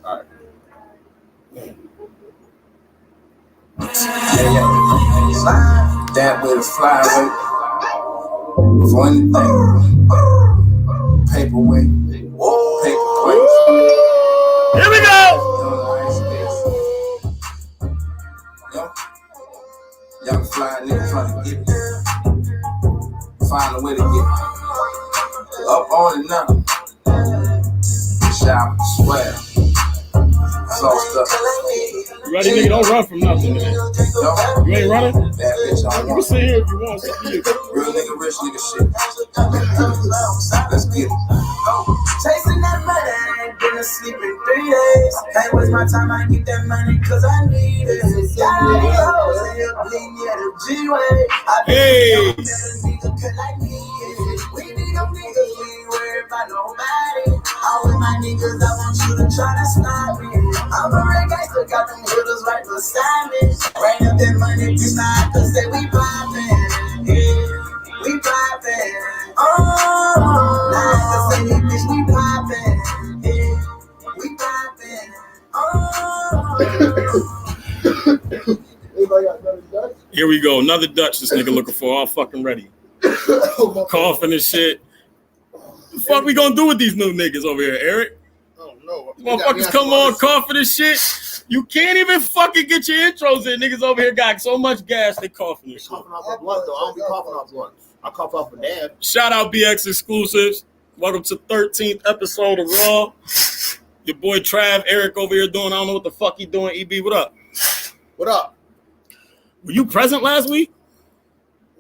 All right. That way to fly away for anything. Paperweight. Paperweight. Here we go. Young flying nigga trying to get it. Find a way to get it. Up on it now. Shout, swear. Sauced up. You ready, nigga? Don't run from nothing, man. You ain't running? That bitch on You can sit here if you want. Real nigga, rich nigga shit. Let's get it. Chasing that money, ain't been asleep in 3 days. Can't waste my time, I get that money cause I need it. Got all these hoes in here bleeding, yeah, the G-way. I Hey! bet a nigga cause I need it. We need them niggas, we ain't worried about nobody. All with my niggas, I want you to try to stop me. I'm a real gangster, got them hitters right beside me. Bring up that money, bitch, now I can say we poppin'. Yeah, we poppin'. Oh, now I can say it, bitch, we poppin'. Yeah, we poppin'. Here we go. Another Dutch this nigga looking for. All fucking ready. Coughing and shit. What the fuck we gonna do with these new niggas over here, Eric? Oh, no. Motherfuckers come on coughing and shit. You can't even fucking get your intros in. Niggas over here got so much gas, they coughing and shit. Coughing off a blunt, though. I don't be coughing off blunts. I cough off a dab. Shout out BX Exclusives. Welcome to 13th episode of Raw. Your boy Trav, Eric over here doing, I don't know what the fuck he doing. EB, what up? What up? Were you present last week?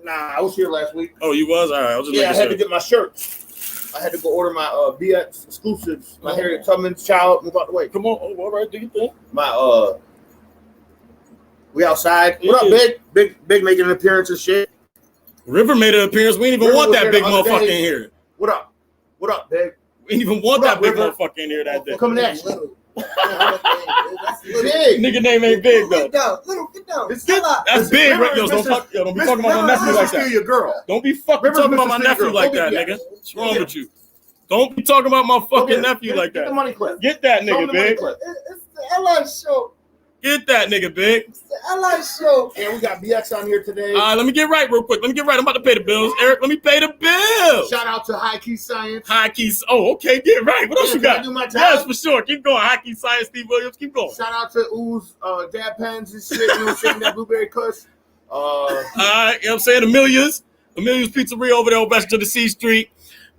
Nah, I was here last week. Oh, you was? All right. I was just I had to get my shirts. I had to go order my BX Exclusives. My Harriet Tubman's child. Move out the way. Come on. Oh, all right. Do you think? My, we outside. What up, Big? Big making an appearance and shit. River made an appearance. We didn't even want that big motherfucker in here. What up? What up, Big? We didn't even want that big motherfucker in here that day. Coming next. Big. Nigga name ain't big though. Get down. That's big, right? Yo, don't be talking about my nephew like that. Your girl. Don't be fucking talking about my nephew like that, nigga. What's wrong with you? Don't be talking about my fucking nephew like that. Get the money clip. Get that nigga, big. It's the LI show. Get that nigga, big. It's the LI show. And we got BX on here today. All right, let me get right real quick. I'm about to pay the bills. Eric, let me pay the bills. Shout out to High Key Science. High Keys. Oh, okay, get right. What else you got? I do my job? Yes, for sure. Keep going. High Key Science, Steve Williams. Keep going. Shout out to Ooze, Dab Pens and shit. You know what I'm saying? That blueberry kush. All right, you know what I'm saying? Amelia's Pizzeria over there on West of the C Street.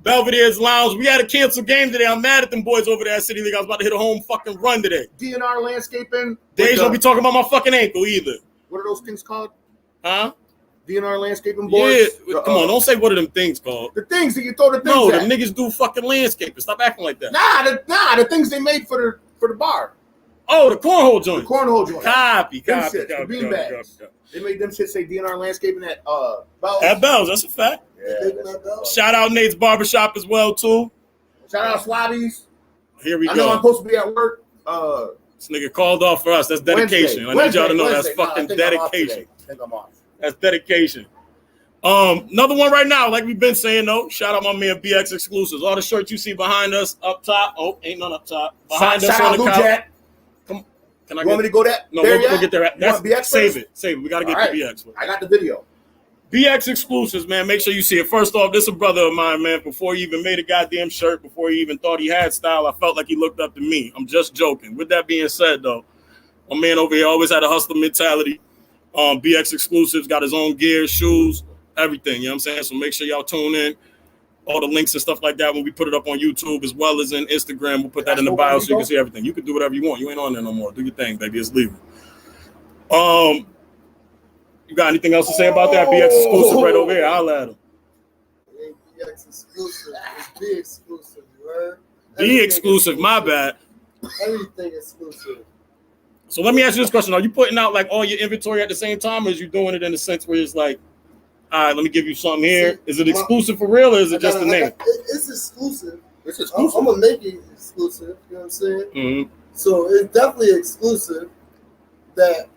Belvedere's Lounge. We had a canceled game today. I'm mad at them boys over there at City League. I was about to hit a home fucking run today. DNR Landscaping. Dej don't be talking about my fucking ankle either. What are those things called? Huh? DNR Landscaping boys? Yeah. Come on, don't say what are them things called. The things that you throw the things No, at. the niggas do fucking landscaping. Stop acting like that. The things they made for the bar. Oh, the cornhole joint. The cornhole joint. Copy. The bean bags. They made them shit say DNR Landscaping at Bell's. At Bell's, that's a fact. Yeah. Shout out Nate's Barbershop as well, too. Shout out Swabbies. Here we I go. know I'm supposed to be at work. This nigga called off for us. That's dedication. I need y'all to know that's fucking dedication. I think I'm off. That's dedication. Another one right now, like we've been saying though. Shout out my man BX Exclusives. All the shirts you see behind us up top. Oh, ain't none up top. Behind us on the couch. Come, can I you want me to go that? No, we'll get there. That's BX save it. We gotta get the BX. I got the video. BX Exclusives, man. Make sure you see it. First off, this is a brother of mine, man. Before he even made a goddamn shirt, before he even thought he had style, I felt like he looked up to me. I'm just joking. With that being said, though, my man over here always had a hustler mentality. BX Exclusives got his own gear, shoes, everything. You know what I'm saying? So make sure y'all tune in. All the links and stuff like that when we put it up on YouTube as well as in Instagram. We'll put that in the bio so you can see everything. You can do whatever you want. You ain't on there no more. Do your thing, baby. It's legal. You got anything else to say about that? BX Exclusive right over here. I'll at him. BX Exclusive. It's B Exclusive, you heard? B Exclusive, my bad. Everything exclusive. So let me ask you this question. Are you putting out like all your inventory at the same time, or is you doing it in a sense where it's like, all right, let me give you something here. Is it exclusive for real, or is it just a name? It's exclusive. It's exclusive. I'm going to make it exclusive, you know what I'm saying? Mm-hmm. So it's definitely exclusive that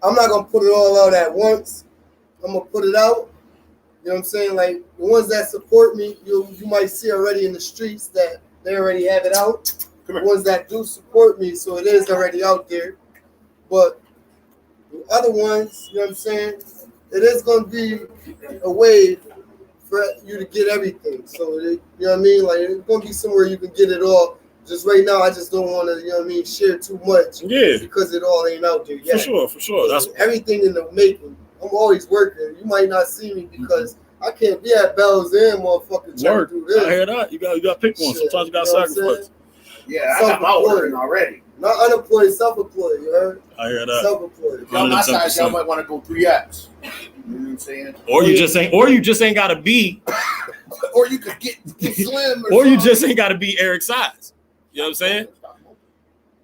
I'm not going to put it all out at once. I'm going to put it out. You know what I'm saying? Like, the ones that support me, you might see already in the streets that they already have it out. ones that do support me, so it is already out there. But the other ones, you know what I'm saying? It is going to be a way for you to get everything. So, you know what I mean? Like, it's going to be somewhere you can get it all. Just right now, I just don't want to, you know what I mean, share too much. Yeah. Because it all ain't out there yet. For sure. That's everything in the making. I'm always working. You might not see me because I can't be at Bell's Inn, motherfucker, trying to do this. I hear that. You got to pick one. Shit, Sometimes you got to sacrifice. Yeah, I got my ordering already. Not unemployed, self-employed, you heard? I hear that. Self-employed. If y'all my size, y'all might want to go 3X. You know what I'm saying? Or you just ain't gotta be or you could get slim or you just ain't gotta be Eric's size. You know what I'm saying?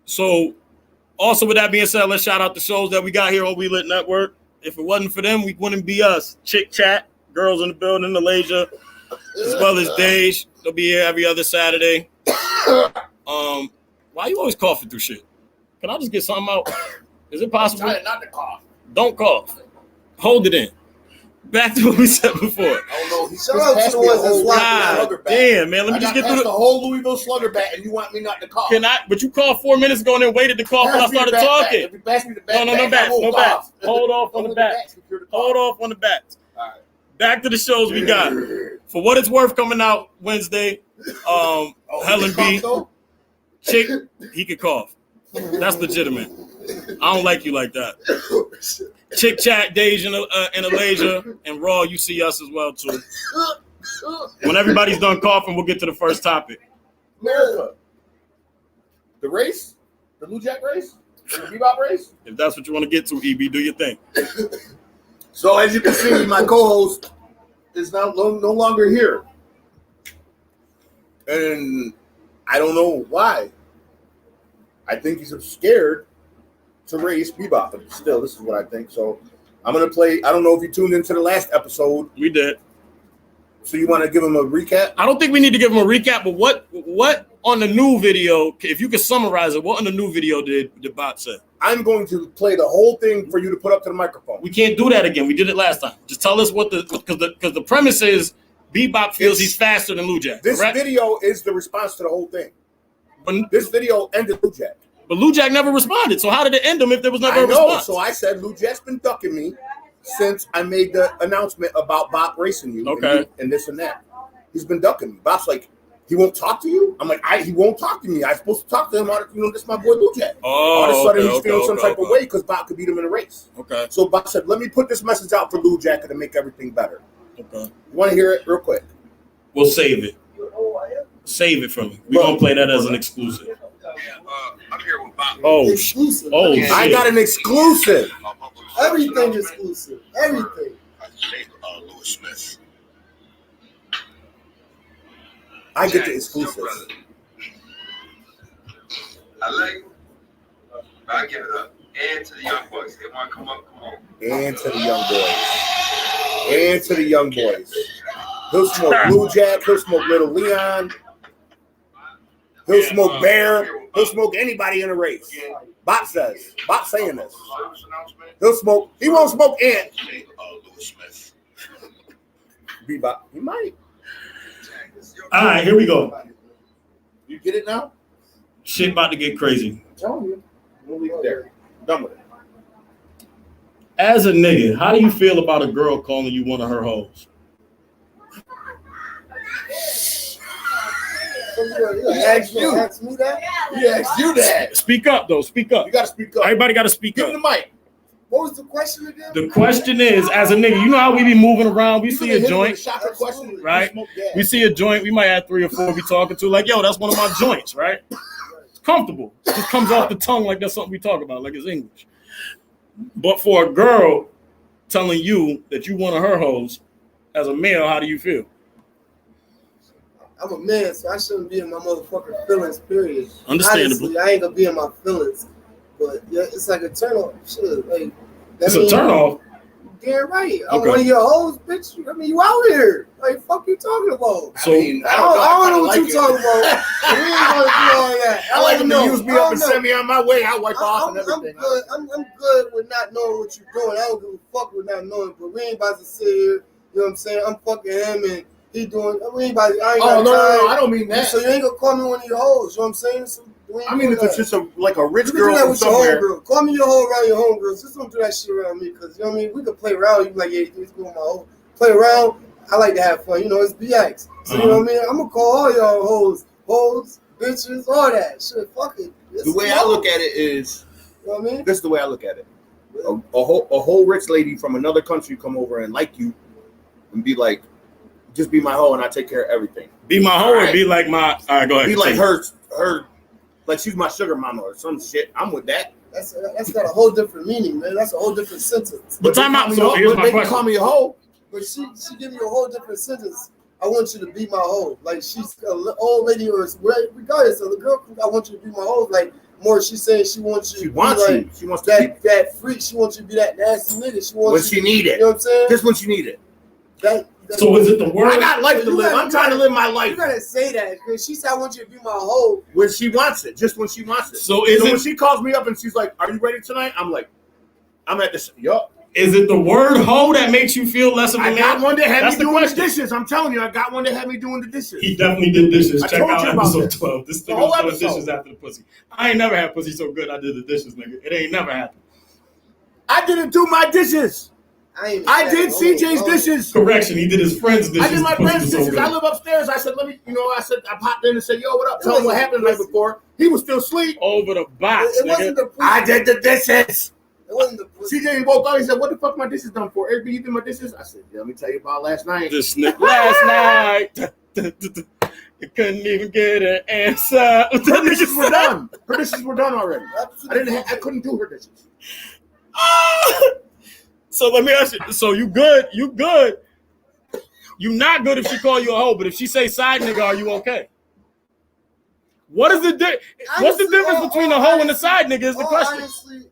So also with that being said, let's shout out the shows that we got here on We Lit Network. If it wasn't for them, we wouldn't be us. Chick Chat, Girls in the Building, Alasia, as well as Dej. They'll be here every other Saturday. Why you always coughing through shit? Can I just get something out? Is it possible? I'm trying not to cough. Don't cough. Hold it in. Back to what we said before. I don't know. Shout out to the ones that's God damn, man. Let me just get through the whole Louisville Slugger bat, and you want me not to cough? Can I? But you called 4 minutes ago and then waited to cough when I started talking. If you pass me the bat, No bats. Hold off on the bats. Hold off on the bats. All right. Back to the shows we got. For what it's worth, coming out Wednesday. Helen B. Chick, he could cough. That's legitimate. I don't like you like that. Chick Chat, Dej, and Alasia, and Raw, you see us as well, too. When everybody's done coughing, we'll get to the first topic. America. The race? The Blue Jack race? The Bebop race? If that's what you want to get to, EB, do your thing. So, as you can see, my co-host is now no longer here. And I don't know why. I think he's scared to race Bebop. But still, this is what I think. So I'm going to play. I don't know if you tuned into the last episode. We did. So you want to give him a recap? I don't think we need to give him a recap, but what on the new video, if you could summarize it, what on the new video did Bot say? I'm going to play the whole thing for you to put up to the microphone. We can't do that again. We did it last time. Just tell us because the premise is Bebop feels he's faster than Lou Jack. This correct? video is the response to the whole thing. But this video ended Lou Jack. But Lou Jack never responded. So how did it end him if there was never a response? So I said Lou Jack's been ducking me since I made the announcement about Bop racing you. Okay. And this and that. He's been ducking me. Bop's like, he won't talk to you? I'm like, he won't talk to me. I'm supposed to talk to him. This is my boy Lou Jack. Oh, all of a sudden he's feeling some type of way because Bop could beat him in a race. Okay. So Bop said, let me put this message out for Lou Jack to make everything better. Okay. You want to hear it real quick? We'll save it. Save it for me. We're going to play that as an exclusive. I'm here with Bob. Oh, exclusive. Oh, shit. I got an exclusive. Everything exclusive. Everything. Louis Smith. I get the exclusive. I like it. I give it up. And to the young boys. They want to come up, come on. And to the young boys. And to the young boys. He'll smoke Blue Jack. He'll smoke Little Leon. He'll smoke Bear. He'll smoke anybody in a race. Bop says. Bop saying this. He'll smoke. He won't smoke Ant. Louis Smith. Bebop. He might. All right, here we go. You get it now? Shit about to get crazy. I'm telling you. We'll leave it there. Done with it. As a nigga, how do you feel about a girl calling you one of her hoes? Ask me that? He asked you that. Speak up, though. Speak up. You got to speak up. Everybody got to speak Give up. him the mic. What was the question again? The question is, as a nigga, you know how we be moving around. We see a joint, Question, right? We see a joint. We might have 3 or 4 we talking to. Like, yo, that's one of my joints, right? It's comfortable. It just comes off the tongue like that's something we talk about, like it's English. But for a girl telling you that you one of her hoes, as a male, how do you feel? I'm a man, so I shouldn't be in my motherfucking feelings, period. Understandable. Honestly, I ain't gonna be in my feelings. But yeah, it's like a turn off. Shit, like It's a turn off. Damn right. I'm Okay. one of your hoes, bitch. I mean, you out here. Like, fuck you talking about? So I don't know what you talking about. We ain't gonna do all that. I like him to use me up and know. send me on my way. I wipe off and I'm everything. good. I'm good with not knowing what you're doing. I don't give a fuck with not knowing. But we ain't about to sit here. You know what I'm saying? I'm fucking him and he doing. We ain't about. I ain't got time. I don't mean that. So you ain't gonna call me one of your hoes. You know what I'm saying? So I mean, if it's just like a rich you girl can do that from with your somewhere. homegirl. Call me your hoe around your homegirls. Just don't do that shit around me, because you know what I mean. We could play around. You be like, yeah, let's go with my hoe. Play around. I like to have fun. You know, it's BX. So you know what I mean. I'm gonna call all y'all hoes, bitches, all that shit. Fuck it. The way I look at it is, you know what I mean. this is the way I look at it. A whole rich lady from another country come over and like you, and be like, just be my hoe and I take care of everything. Be my hoe or be like my. All right, go ahead. Be like her, like she's my sugar mama or some shit. I'm with that. That's got a whole different meaning, man. That's a whole different sentence. But time out. So here's my they question. can call me a hoe. But she give me a whole different sentence. I want you to be my hoe. Like she's an old lady or regardless of the girl. I want you to be my hoe. Like more, she's saying she wants you. She wants like you. She wants that freak. She wants you to be that nasty nigga. She wants when she need it. You know what I'm saying? Just when she need it. So is it the word? I got life to live. I'm trying to live my life. You gotta say that because she said I want you to be my hoe when she wants it. Just when she wants it. So when she calls me up and she's like, "Are you ready tonight?" I'm like, "I'm at this." Yup. Is it the word hoe that makes you feel less of a man? I got one that had That's me doing question. the dishes. I'm telling you, I got one that had me doing the dishes. He definitely did dishes. I Check told out you about episode this. 12. This The nigga whole was doing episode. dishes after the pussy. I ain't never had pussy so good I did the dishes, nigga. It ain't never happened. I didn't do my dishes. I did CJ's dishes. Correction, he did his friend's dishes. I did my The pussy friend's was so dishes. good. I live upstairs. I said, I popped in and said, yo, what up? Tell him what happened the night before. He was still asleep. Over the box, It wasn't the pussy. I did the dishes. It wasn't the pussy. CJ woke up. He said, what the fuck my dishes done for? Everybody did my dishes? I said, yeah, let me tell you about last night. This nigga last night. You couldn't even get an answer. Her dishes were done. Her dishes were done already. I couldn't do her dishes. So let me ask you. So you good? You good? You not good if she call you a hoe, but if she say side nigga, are you okay? What is the what's the difference between a hoe and a side nigga? Is the question. Honestly,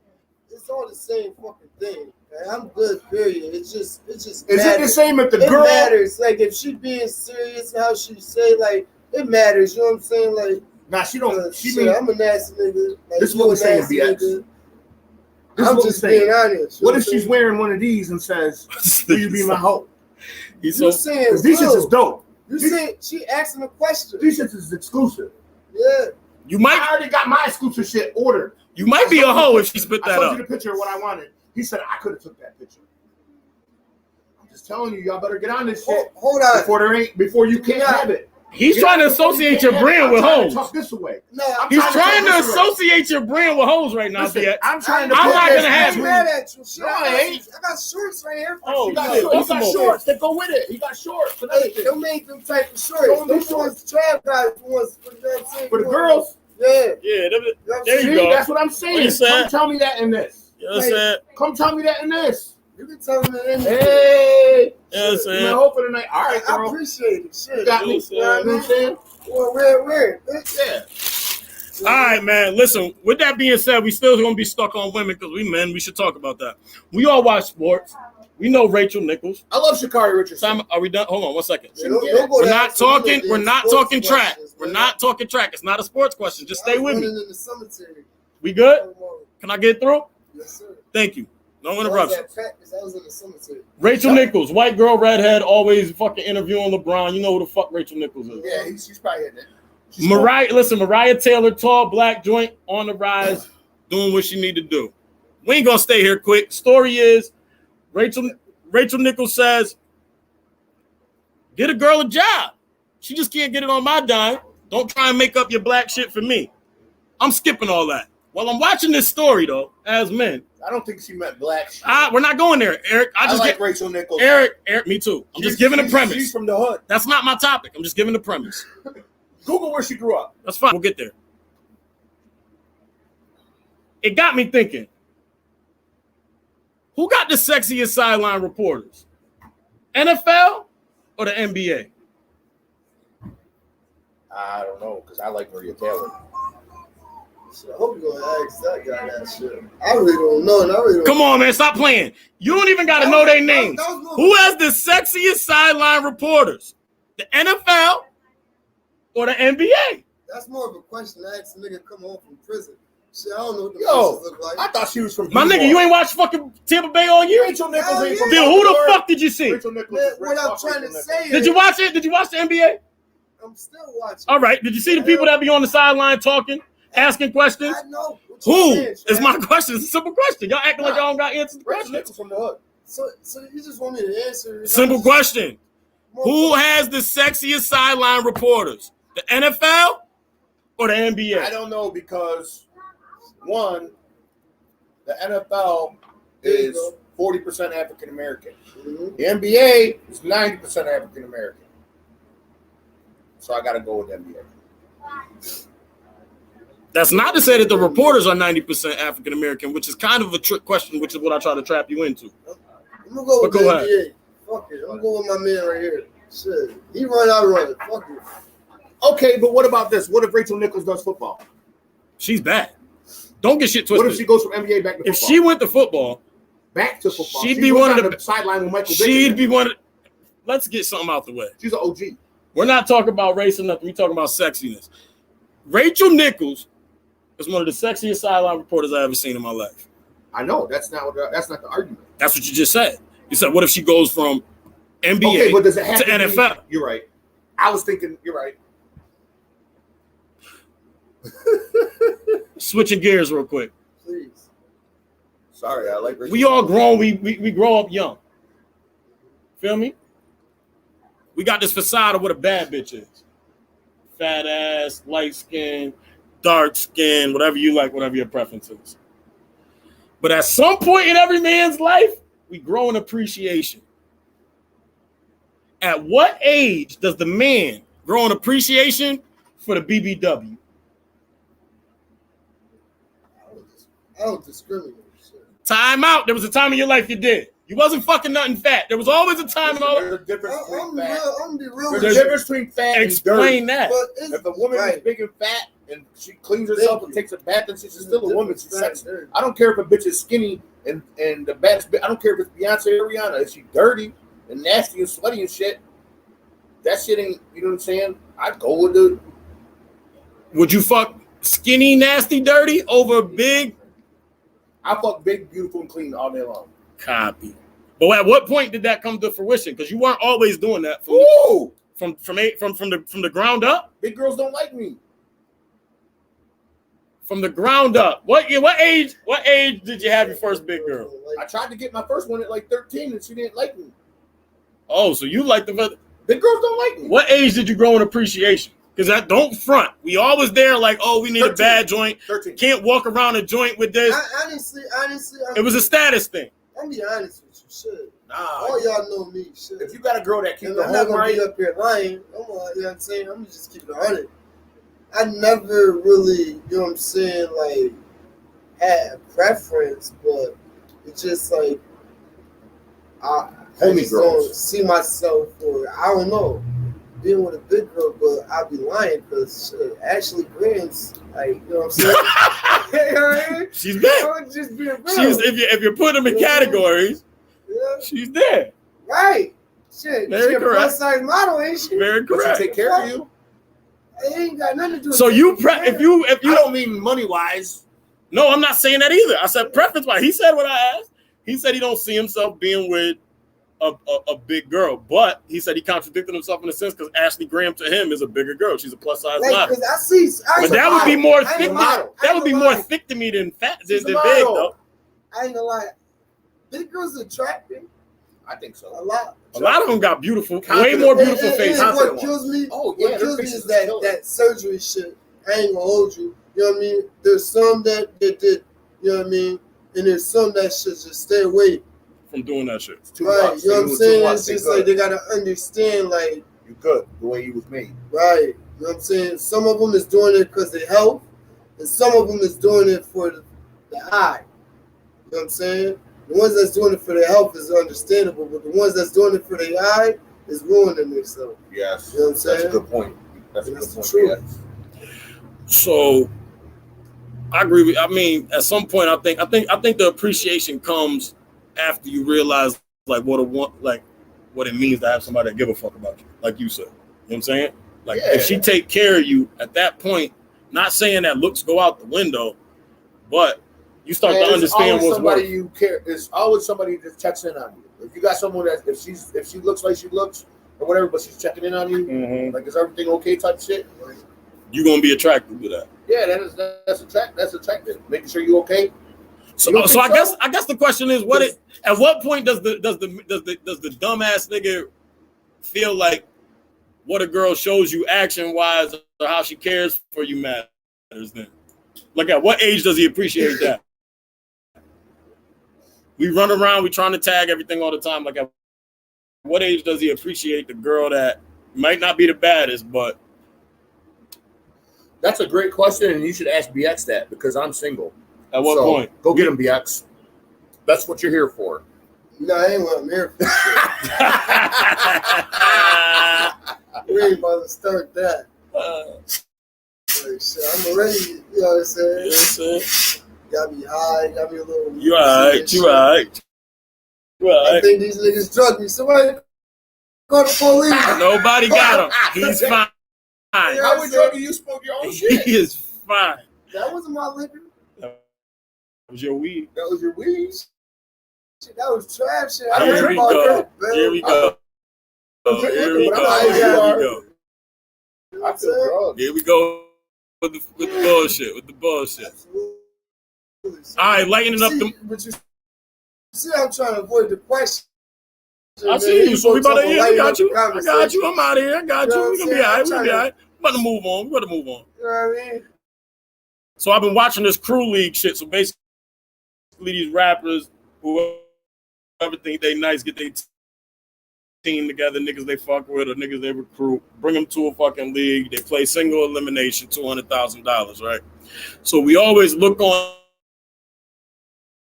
it's all the same fucking thing. Man. I'm good. Period. It's just. Is it the same if the girl? It matters. Like if she being serious, how she say like it matters. You know what I'm saying? Like nah, she don't. She shit, I'm a nasty nigga. Like, this is what we're saying, BX. I'm just being honest. What if she's wearing one of these and says, "Will you be my hoe?" You saying these shits is dope. You saying she asking a question. These shits is exclusive. Yeah. I already got my exclusive shit ordered. You might be a hoe if she spit that I up. showed you the picture of what I wanted. He said I could have took that picture. I'm just telling you, y'all better get on this shit. Hold on. Before you can't have it. He's trying to associate your brand with hoes. Talk this away. No, he's trying to associate your brand with hoes right now. Listen, I'm trying to. I'm not gonna have you. Mad at you. Shit, no, I ain't. I got shorts right here. Oh, he got shorts that go with it. He got shorts. Hey, don't make them type of shorts. Those ones trap guys ones for the girls. Yeah. Yeah. There you go. That's what I'm saying. Come tell me that in this. Come tell me that in this. You can tell me that in this. Hey. Yes, sir. My hope for the night. All right, I girl. appreciate it. Shit. You got me. You know what I'm saying? Well, where? Yeah. All right, man. Listen, with that being said, we still going to be stuck on women because we men. We should talk about that. We all watch sports. We know Rachel Nichols. I love Sha'Carri Richardson. Are we done? Hold on 1 second. We're not talking. We're not talking track. We're not talking track. It's not a sports question. Just stay with me. In the cemetery. We good? Can I get through? Yes, sir. Thank you. No interruption. I was in the cemetery. Rachel Nichols, white girl, redhead, always fucking interviewing LeBron. You know who the fuck Rachel Nichols is. Yeah, she's probably in there. Mariah Taylor, tall, black joint, on the rise, doing what she need to do. We ain't gonna stay here quick. Story is, Rachel Nichols says, get a girl a job. She just can't get it on my dime. Don't try and make up your black shit for me. I'm skipping all that. While I'm watching this story, though, as men, I don't think she meant black shit. we're not going there, Eric. I like Rachel Nichols. Eric, me too. I'm just giving the premise. She's from the hood. That's not my topic. I'm just giving the premise. Google where she grew up. That's fine. We'll get there. It got me thinking. Who got the sexiest sideline reporters? NFL or the NBA? I don't know, because I like Maria Taylor. I hope you're going to ask that guy that shit. I really don't know. Come on, man. Stop playing. You don't even got to know their names. Who has the sexiest sideline reporters? The NFL or the NBA? That's more of a question to ask a nigga come home from prison. Shit, I don't know what the faces look like. I thought she was from My nigga, you ain't watched fucking Tampa Bay all year? Rachel Nichols ain't from Then who the fuck did you see? Rachel Nichols. Man, what I'm trying to say is... Did you watch it? Did you watch the NBA? I'm still watching. All right. Did you see the people that be on the sideline talking? asking questions? I know. What Who you saying, is Shaq. my question? It's a simple question. Y'all acting like y'all don't got answers to Rachel questions. Nichols from the hood. So you just want me to answer? Simple question. Who has the sexiest sideline reporters? The NFL or the NBA? I don't know because one, the NFL is 40% African American. Mm-hmm. The NBA is 90% African American. So I got to go with the NBA. That's not to say that the reporters are 90% African American, which is kind of a trick question, which is what I try to trap you into. I'm gonna go with But the go NBA. Fuck it. I'm gonna go with my man right here. Shit. He run, I run. Fuck it. Okay, but what about this? What if Rachel Nichols does football? She's bad. Don't get shit twisted. What if she goes from NBA back to football? If she went to football, back to football, she'd she be was one of on the sideline with Michael. she'd Vick be one of. Let's get something out the way. She's an OG. We're not talking about race or nothing. We're talking about sexiness. Rachel Nichols is one of the sexiest sideline reporters I've ever seen in my life. I know that's not the argument. That's what you just said. You said, what if she goes from NBA Okay, but does it have to to NFL? Be, you're right. I was thinking. You're right. Switching gears real quick. Please. Sorry, I like Rachel. We all grown. We grow up young. Feel me? We got this facade of what a bad bitch is. Fat ass, light skin, dark skin, whatever you like, whatever your preference is. But at some point in every man's life, we grow in appreciation. At what age does the man grow in appreciation for the BBW? I don't discriminate. Shit. Time out. There was a time in your life you did. You wasn't fucking nothing fat. There was always a time in all. There's a difference between I'm fat. gonna be real There's with a you. difference between fat and Explain dirty. that. But it's, If a woman is big and fat and she cleans herself and takes a bath, and she's still a woman. She's sexy. I don't care if a bitch is skinny and the baddest. I don't care if it's Beyonce or Rihanna. If she's dirty and nasty and sweaty and shit, that shit ain't. You know what I'm saying? I'd go with the. Would you fuck skinny, nasty, dirty over big? I fuck big, beautiful, and clean all day long. Copy. But at what point did that come to fruition? Because you weren't always doing that from the ground up. Big girls don't like me. From the ground up. What age did you have your first big girl? I tried to get my first one at like 13, and she didn't like me. Oh, so you like the big girls don't like me. What age did you grow in appreciation? Because that don't front. We always there like, oh, we need 13. a bad joint. 13. Can't walk around a joint with this. Honestly, It was a status thing. I'm be honest with you. Shit. Nah. All y'all know me. Shit. If you got a girl that keeps And the I'm not home gonna right, be up here lying. You know what I'm saying? I'm gonna just keep it 100. I never really, you know what I'm saying, like had a preference, but it's just like I just don't see myself for I don't know being with a big girl, but I'd be lying because Ashley Grant's like, you know what I'm saying? You know what I mean? She's big. I would just be a girl. If you're putting them in categories, yeah. she's there. Right. Shit. Very She a correct. plus size model, ain't she? Very but correct. she take care of you. It ain't got nothing to do with So you if you I don't mean money wise. no, I'm not saying that either. I said preference wise. He said what I asked. He said he don't see himself being with a big girl, but he said he contradicted himself in a sense because Ashley Graham to him is a bigger girl. She's a plus size like, model. but that would be more thick. model. That would be more thick to me than fat than She's a big model. though. I ain't gonna lie. Big girls attractive I think so. a lot. A lot of them got beautiful, way Confident. more beautiful And faces. what kills me? Oh, yeah, what their kills me faces is that killer. that surgery shit. I ain't gonna hold you. You know what I mean? There's some that did. You know what I mean? And there's some that should just stay away. From doing that shit. It's too Right? much. You know what I'm Too saying? much. It's just They like good. they gotta understand, like, You good the way you was made. right? You know what I'm saying? Some of them is doing it because they health, and some of them is doing it for the eye. You know what I'm saying? The ones that's doing it for their health is understandable, but the ones that's doing it for their eye is ruining themselves. Yes. You know what I'm That's saying? a good point. That's a That's good the point. truth. Yes. So I agree with. I mean, at some point, I think the appreciation comes after you realize like what it means to have somebody that give a fuck about you, like you said. You know what I'm saying? Like if she take care of you at that point, not saying that looks go out the window, but you start to understand what's somebody worth. you care. There's always somebody that checks in on you. If you got someone that if she looks like she looks or whatever, but she's checking in on you, Mhm. like is everything okay type shit. You gonna be attracted to that. Yeah, that's attractive. Making sure you okay. So I guess the question is, at what point does the dumbass nigga feel like what a girl shows you action wise or how she cares for you matters then? Like at what age does he appreciate that? We run around, we trying to tag everything all the time. Like at what age does he appreciate the girl that might not be the baddest, but that's a great question, and you should ask BX that because I'm single. At what point? Go get him, BX. That's what you're here for. No, I ain't what I'm here for. We ain't about to start that. Like, shit, I'm already, you know what I'm saying? Yes, Got me high, got me a little. You alright. I think these niggas drugged me. Somebody call the police. Nobody got him. He's fine. How would drugging you smoke your own shit? He is fine. That wasn't my liquor. That was your weed. That was your weed. Shit, that was trash shit. Here we go. Here we go. I feel drugs. Here we go with the bullshit. Absolutely. All right, lightening up the. But you see, I'm trying to avoid the question. I see you. So we about to I got you. Conversation. I'm out of here. I got you. We're gonna be all right. We're gonna be all right. We're about to move on. You know what I mean? So I've been watching this crew league shit. So basically, these rappers, whoever think they nice, get their team together, niggas they fuck with or niggas they recruit, bring them to a fucking league. They play single elimination, $200,000, right? So we always look on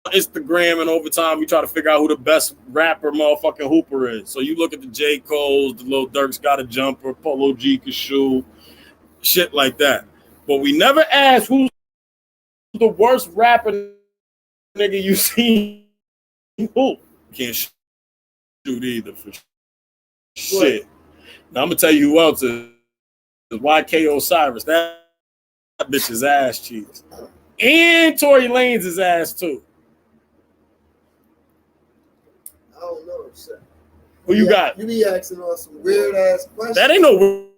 Instagram and over time we try to figure out who the best rapper motherfucking hooper is. So you look at the J. Cole's, the Lil Durk's got a jumper, Polo G can shoot, shit like that. But we never ask who's the worst rapper nigga you see hoop. Can't shoot either for shit. Now I'm gonna tell you who else is YK Osiris. That bitch is ass cheeks. And Tory Lanez is ass too. I don't know. Shit. Who you got? You be asking us some weird ass questions. That ain't no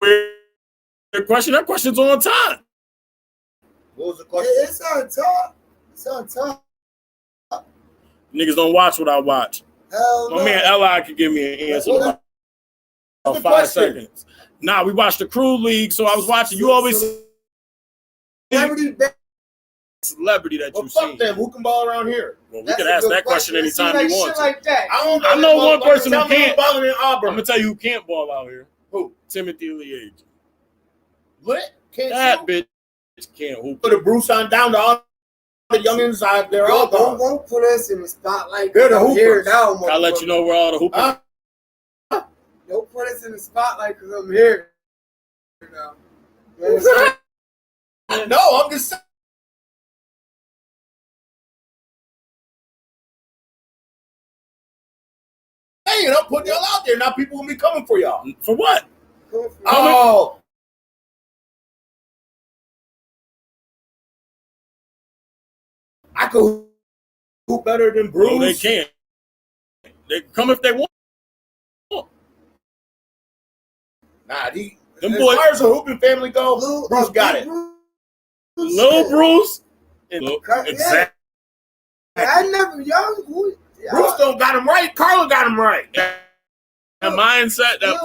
weird question. That question's on time. What was the question? It's on top. It's on top. Niggas don't watch what I watch. Hell My no. man L.I. could give me an answer in about 5 seconds. Nah, we watched the crew league, so I was watching. You always celebrity that you fuck see. them. Who can ball around here? Well, we can ask that question anytime you want to. Like that. I know one person who can't. Balling in I'm Auburn. gonna tell you who can't ball out here. Who? Timothy Leage. Lit? Can't That shoot? bitch can't hoop. Put a Bruce on down to all the youngins out there. All gone. Don't put us in the spotlight. They're the here hoopers. now, I'll let you know where all the hoopers. Don't put us in the spotlight because I'm here now. You understand? No, I'm just saying. I'm putting y'all out there. Now people will be coming for y'all. For what? Oh. I could hoop better than Bruce. No, they can't. They can come if they want. Nah, Them as boys, far as a hooping family go, Bruce got it. Lil Bruce. Exactly. I never young. Bruce don't got him right. Carla got him right. That mindset, that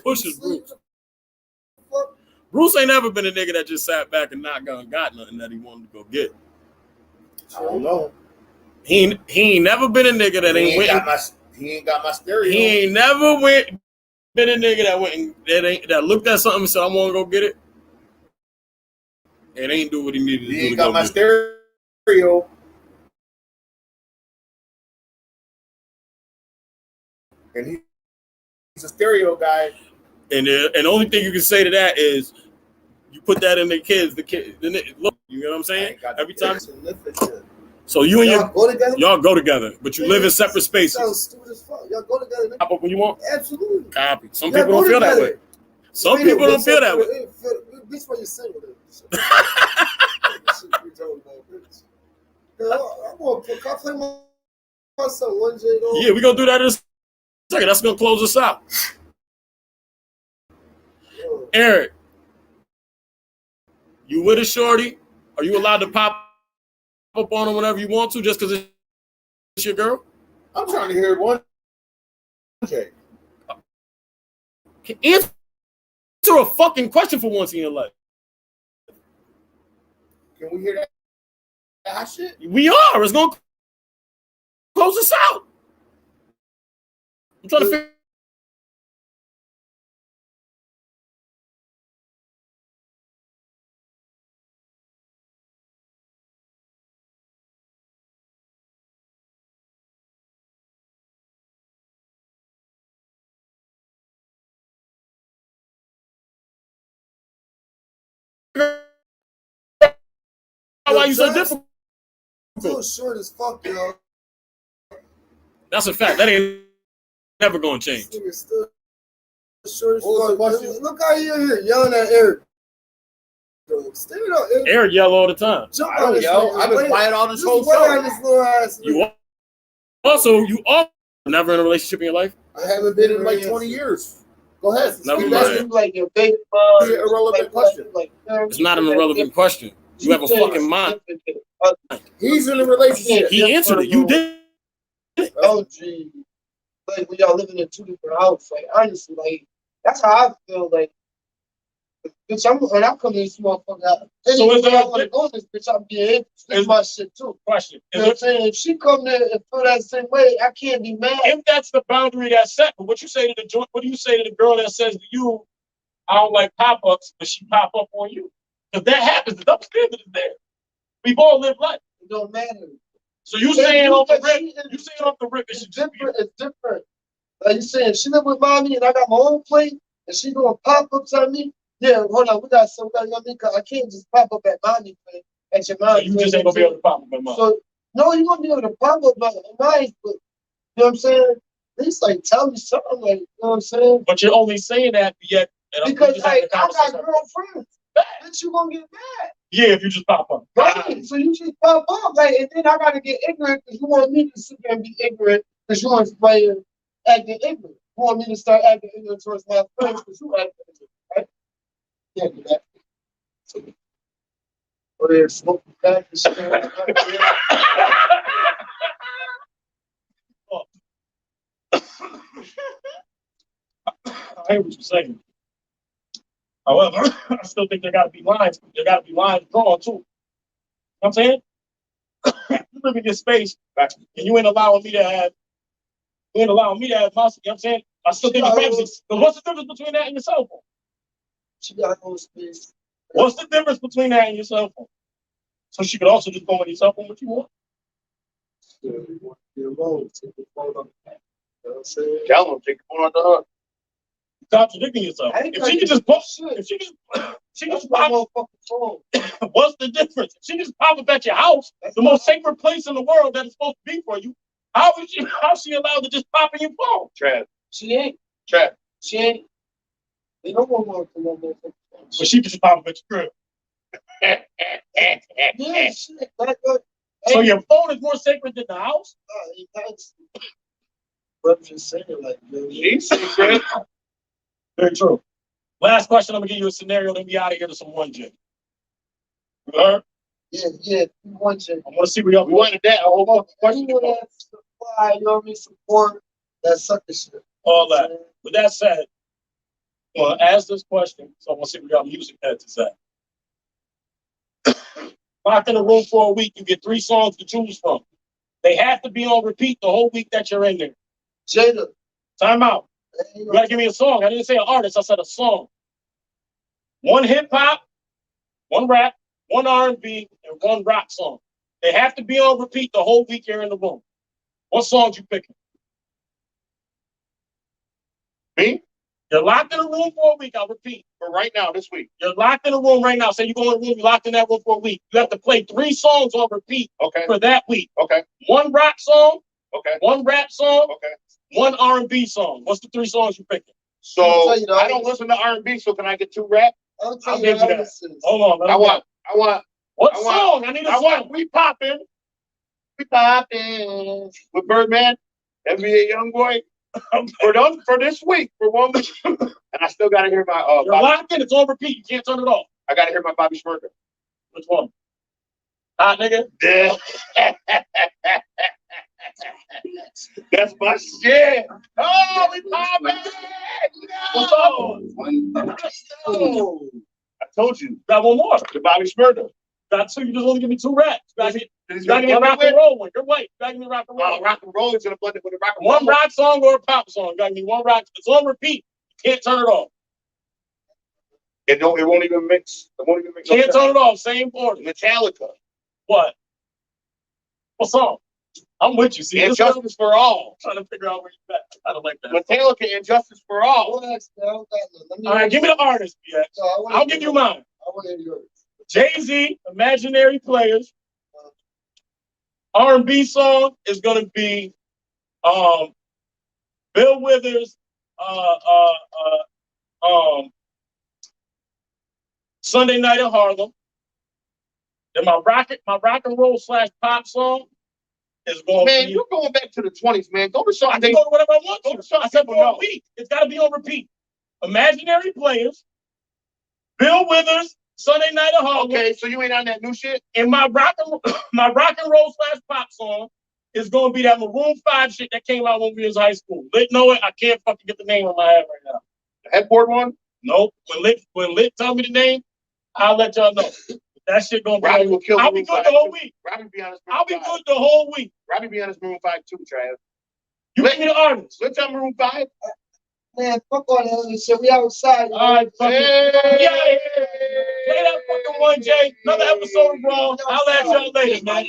pushes Bruce. Bruce ain't never been a nigga that just sat back and not got nothing that he wanted to go get. I don't know. He ain't never been a nigga that he ain't got my stereo. He ain't never been a nigga that went and that looked at something and said, I want to go get it. And ain't do what he needed to do. He ain't got my stereo. And he's a stereo guy. And the only thing you can say to that is you put that in the kids. Look, you know what I'm saying? Every time. So you and y'all go together, but you live in separate spaces. Sounds stupid as fuck. Y'all go together. Pop up when you want. Absolutely. Copy. Some people don't feel that way. Some people don't feel that way. Bitch, when you're single, I'm gonna play my son one J. Yeah, we gonna do that in a second. That's gonna close us out. Eric, you with a shorty? Are you allowed to pop up on her whenever you want to just because it's your girl? I'm trying to hear one. Okay. Answer a fucking question for once in your life. Can we hear that shit? We are. It's going to close us out. I'm trying to figure out why you so difficult. Still short as fuck, yo. That's a fact. That ain't never going to change. Still short as What was the fuck. question? Look how you're here yelling at Eric. Stand up, Eric. Eric yell all the time. Jump I on don't this yell. nigga. I've been Wait- quiet on this just whole wait show. on this little ass. You also never in a relationship in your life? I haven't been in like 20 years. Go ahead. Never Keep mind. asking Like your baby me an irrelevant question. It's not an irrelevant question. You have a fucking mind. He's in a relationship. He answered it. You did. Oh, gee. Like, when y'all living in two different houses, like, honestly, like, that's how I feel, like, bitch, when I come in this motherfucker out, So is there I want to go in this bitch, I'm being it's my shit, too. Question. You know what I'm saying? If she come there and feel that same way, I can't be mad. If that's the boundary that's set, but what do you say to the girl that says to you, I don't like pop-ups, but she pop up on you? Because that happens. The double standard is there. We've all lived life. It don't matter. So you saying off the rip, It's different. It's different. Like you saying, she live with mommy and I got my own plate and she doing pop-ups on me. Yeah, hold on, we got some, you know what I mean? Cause I can't just pop up at mommy plate, at your mom's. So you just ain't gonna be able to pop up at mom. So no, you're gonna be able to pop up at mine, but you know what I'm saying? At least like tell me something, like, you know what I'm saying? But you're only saying that yet Because like I got girlfriends. Bitch, you gonna get mad. Yeah, if you just pop up. Right. So you just pop up, like, and then I gotta get ignorant because you want me to sit there and be ignorant because you want to play acting ignorant. You want me to start acting ignorant towards my friends because you acting ignorant, right? Can't do that. So, or they're smoking crack and shit. I hear what you're saying. However, I still think there gotta be lines. There gotta be lines drawn too. You know what I'm saying? You live in your space, and you ain't allowing me to have my, you know what I'm saying? I still think the privacy. But what's the difference between that and your cell phone? She got no space. What's the difference between that and your cell phone? So she could also just go on your cell phone what you want. You want to be alone. Take the phone up. You know what I'm saying? Tell him, take the phone out the hook. You're contradicting yourself. If she could just pop, she can just pop. What's the difference? If she just pop up at your house, the most sacred place in the world that is supposed to be for you. How's she allowed to just pop in your phone? Trav. She ain't. Trav. She ain't. They don't want to know. But she can just pop up at your crib. Yeah, shit. So your phone is more sacred than the house? But I'm just saying, like, She's secret. Very true. Last question, I'm gonna give you a scenario, then we out of here to some one jig. You heard? Yeah, one jig. I want to see where y'all We wanted that. A whole fucking question. You know that supply, you know what I mean, support that sucker shit. all that. With that said, I'm gonna ask this question, so I want to see where y'all music heads is at. Locked in a room for a week, you get 3 songs to choose from. They have to be on repeat the whole week that you're in there. Jada. Time out. You gotta give me a song. I didn't say an artist, I said a song. 1 hip hop, 1 rap, 1 R&B, and 1 rock song. They have to be on repeat the whole week you're in the room. What songs you picking? Me? You're locked in a room for a week, I'll repeat. For right now, this week. You're locked in a room right now. Say you go in a room, you're locked in that room for a week. You have to play 3 songs on repeat for that week. Okay. 1 rock song, okay. 1 rap song, okay. 1 R&B song. What's the 3 songs you picking? So I don't listen to R&B, so can I get 2 rap? I'll give you that. Hold on. I want. What song? I need a song. We Poppin'. We Poppin' with Birdman, NBA Youngboy. for this week, for 1 week. And I still gotta hear my You're locked in, it's on repeat. You can't turn it off. I gotta hear my Bobby Shmurda. Which one? Hot nigga? Yeah. That's my shit. Oh, we popping. What's up? No. I told you. Got one more. The Bobby Shmurda. Got two. You just only give me 2 raps. You gotta give me rock and roll one. You're white. You gotta give me rock and roll. Rock and roll is gonna blend it with a rock and roll. One rock song or a pop song. You gotta give me one rock. It's on repeat. You can't turn it off. It won't even mix. It won't even mix. Can't turn it off. Same order. Metallica. What? What song? I'm with you. See, And Justice for All. I'm trying to figure out where you're at. I don't like that. Metallica and Justice for All. All right, give me the artist, BX. I'll give you mine. I want to hear yours. Jay-Z, Imaginary Players. R&B song is gonna be Bill Withers, Sunday Night in Harlem. Then my rock and roll / pop song is going to be. You're going back to the 20s, man. Go to something. I can go to whatever I want to. I said for no. a week. It's got to be on repeat. Imaginary Players, Bill Withers, Sunday Night in Harlem. Okay, so you ain't on that new shit? And my rock and roll / pop song is going to be that Maroon 5 shit that came out when we was in high school. Lit know it. I can't fucking get the name in my head right now. The headboard one? Nope. When Lit tell me the name, I'll let y'all know. That shit gonna be. Robbie will kill. I'll be good the whole week. Robbie be honest. I'll be good the whole week. Robbie be honest. Maroon 5 too, Trav. You give me the artist. Let's tell Maroon 5. Man, fuck all that other shit. We outside. All right, fucking. Yeah. Play that fucking one, Jay. Another episode of Raw. I'll at y'all later, man.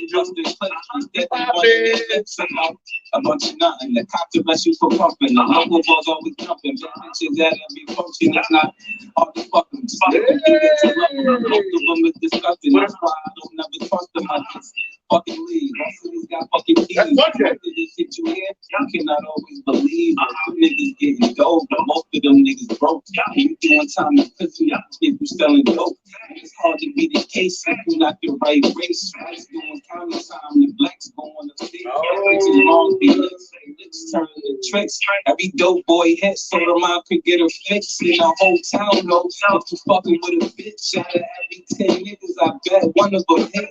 A bunch of nothing. The cop to bless you for pumping. The local balls always jumping. Bitches at every function. It's not hard to fuck them. Most of them is disgusting. That's why I don't never trust them. I just fucking leave. Most of these got fucking keys. Most of this shit you hear, you cannot always believe. Some niggas getting dope, but most of them niggas broke. You doing time in prison, if you selling dope. It's hard to be the case if you not the right race. Whites doing county time, the blacks going to state. Everything wrong, bitch turning the tricks. Every dope boy hit so the mom could get her fix. In the whole town, no. If you fucking with a bitch, out of every 10 niggas, I bet one of them hit.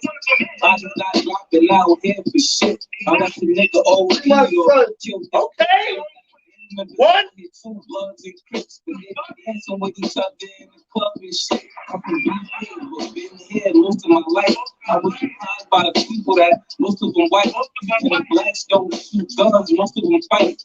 Body's not dropping out here for shit. I got the nigga OD or killed. Okay. What? Two bloods and crips, but they dancing with each other in the club and shit. I'm from BC, but been here most of my life. I was surprised by the people that most of them white. And the blacks don't shoot guns, most of them fight.